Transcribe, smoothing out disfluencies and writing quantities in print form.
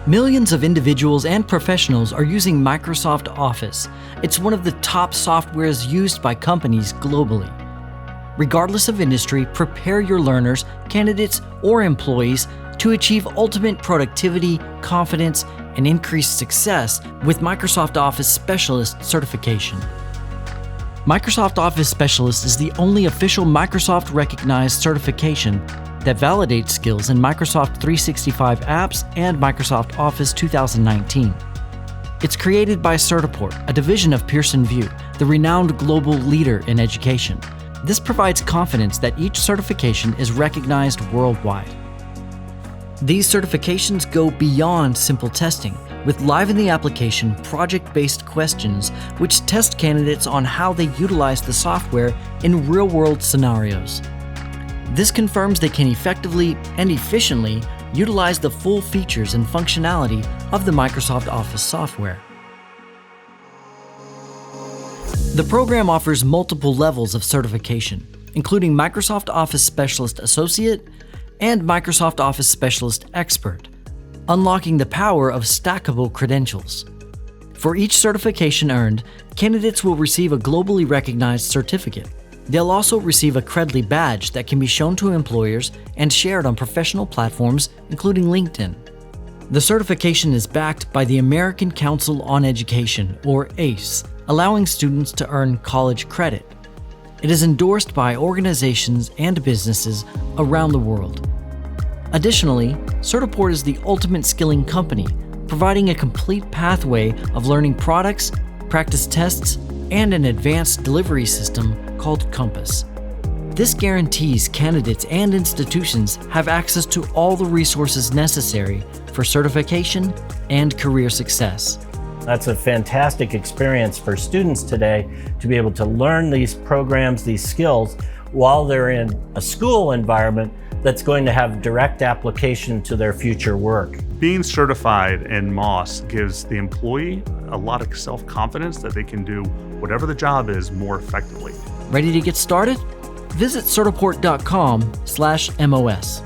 Millions of individuals and professionals are using Microsoft Office. It's one of the top softwares used by companies globally. Regardless of industry, prepare your learners, candidates, or employees to achieve ultimate productivity, confidence, and increased success with Microsoft Office Specialist certification. Microsoft Office Specialist is the only official Microsoft-recognized certification that validates skills in Microsoft 365 apps and Microsoft Office 2019. It's created by Certiport, a division of Pearson VUE, the renowned global leader in education. This provides confidence that each certification is recognized worldwide. These certifications go beyond simple testing, with live in the application project-based questions which test candidates on how they utilize the software in real-world scenarios. This confirms they can effectively and efficiently utilize the full features and functionality of the Microsoft Office software. The program offers multiple levels of certification, including Microsoft Office Specialist Associate and Microsoft Office Specialist Expert, unlocking the power of stackable credentials. For each certification earned, candidates will receive a globally recognized certificate. They'll also receive a Credly badge that can be shown to employers and shared on professional platforms, including LinkedIn. The certification is backed by the American Council on Education, or ACE, allowing students to earn college credit. It is endorsed by organizations and businesses around the world. Additionally, Certiport is the ultimate skilling company, providing a complete pathway of learning products, practice tests, and an advanced delivery system called Compass. This guarantees candidates and institutions have access to all the resources necessary for certification and career success. That's a fantastic experience for students today to be able to learn these programs, these skills, while they're in a school environment that's going to have direct application to their future work. Being certified in MOS gives the employee a lot of self-confidence that they can do whatever the job is more effectively. Ready to get started? Visit certiport.com/MOS.